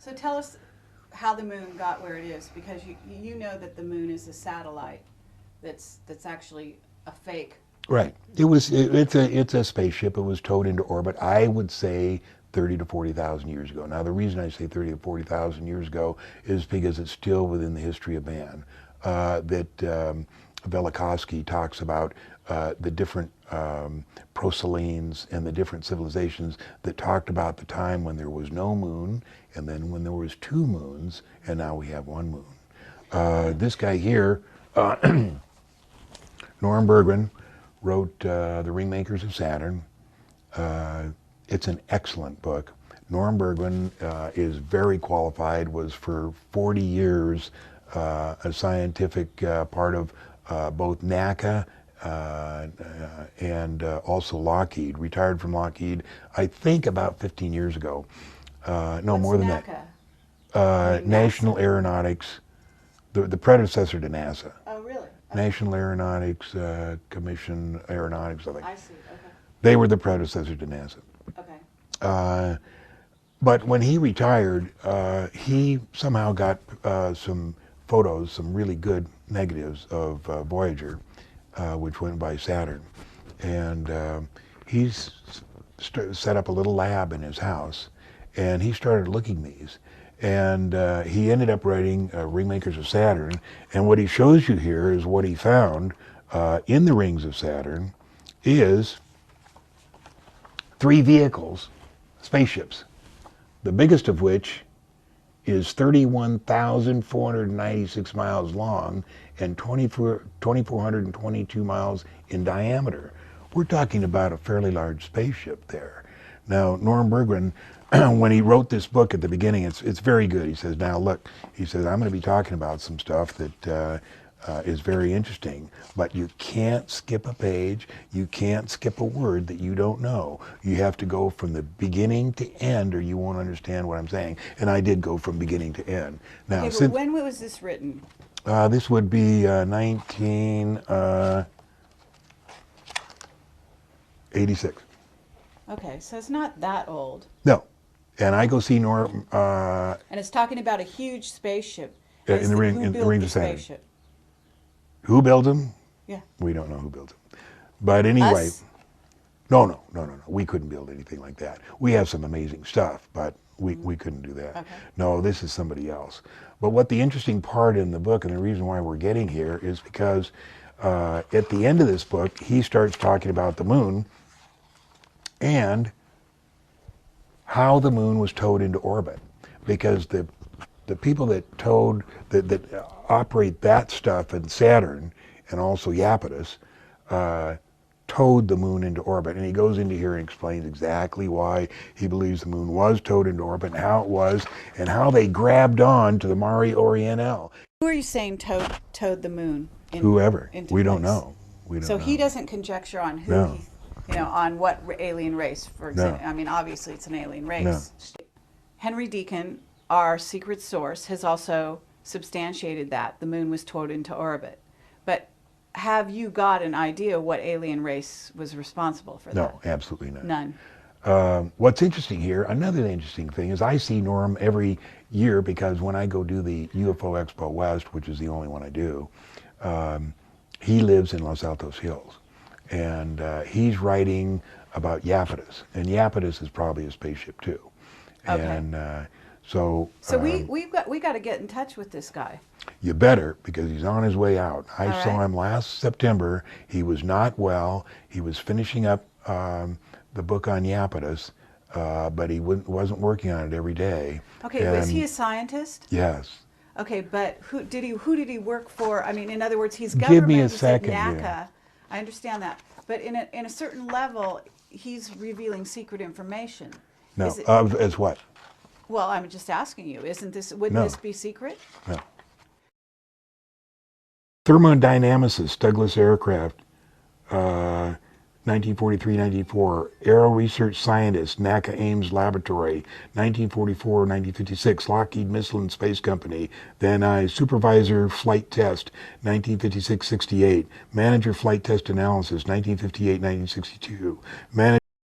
So tell us how the moon got where it is, because you know that the moon is a satellite that's actually a fake. Right. It's a spaceship. It was towed into orbit. I would say 30 to 40,000 years ago. Now the reason I say 30 to 40,000 years ago is because it's still within the history of man. Velikovsky talks about the different proselenes and the different civilizations that talked about the time when there was no moon, and then when there was two moons, and now we have one moon. This guy here, Norm Bergman, wrote The Ringmakers of Saturn. It's an excellent book. Norm Bergman is very qualified, was for 40 years a scientific part of both NACA and also Lockheed. Retired from Lockheed, I think about 15 years ago. No, What's more than NACA? that. National Aeronautics, the predecessor to NASA. Oh, really? Okay. National Aeronautics Commission, Aeronautics, I think. I see. Okay. They were the predecessor to NASA. Okay. But when he retired, he somehow got some photos, some really good negatives of Voyager, which went by Saturn. And he's set up a little lab in his house, and he started looking these. And he ended up writing Ringmakers of Saturn, and what he shows you here is what he found in the rings of Saturn is 3 vehicles, spaceships, the biggest of which is 31,496 miles long and 2,422 miles in diameter. We're talking about a fairly large spaceship there. Now, Norm Bergman, when he wrote this book at the beginning, it's very good. He says, now look, he says, I'm going to be talking about some stuff that is very interesting, but you can't skip a page, you can't skip a word that you don't know. You have to go from the beginning to end or you won't understand what I'm saying. And I did go from beginning to end. Now, Okay, but when was this written? This would be 1986. Okay, so it's not that old. No. And I go see Norm. And it's talking about a huge spaceship. In the Who built rings the of Saturn. spaceship? Who built them? Yeah. We don't know who built them. But anyway, Us? no. We couldn't build anything like that. We have some amazing stuff, but we couldn't do that. Okay. No, this is somebody else. But what the interesting part in the book, and the reason why we're getting here, is because at the end of this book, he starts talking about the moon and how the moon was towed into orbit. Because the people that operate that stuff in Saturn and also Iapetus towed the moon into orbit. And he goes into here and explains exactly why he believes the moon was towed into orbit and how it was and how they grabbed on to the Mare Orientale. Who are you saying towed the moon? Whoever. Into We don't place? know. We don't So know. he doesn't conjecture on who, No. on what alien race, for example. I mean, obviously it's an alien race. No. Henry Deacon, our secret source, has also substantiated that the moon was towed into orbit. But have you got an idea what alien race was responsible for that? No, absolutely not. None. What's interesting here, another interesting thing, is I see Norm every year because when I go do the UFO Expo West, which is the only one I do, he lives in Los Altos Hills. And he's writing about Iapetus. And Iapetus is probably a spaceship too. Okay. And so we got to get in touch with this guy. you better, because he's on his way out. I All saw right. him last September. He was not well. He was finishing up the book on Iapetus, but he wasn't working on it every day. Okay, was he a scientist? Yes. Okay, but who did he work for? I mean, in other words, he's Give government. me a you said second NACA. here. I understand that, but in a certain level, he's revealing secret information. No. Is it- As what? Well, I'm just asking you. Wouldn't No. this be secret? No. Thermodynamicist, Douglas Aircraft, 1943-94. Aero Research Scientist, NACA Ames Laboratory, 1944-1956. Lockheed Missile and Space Company. Then I Supervisor Flight Test, 1956-68. Manager Flight Test Analysis, 1958-1962. Manager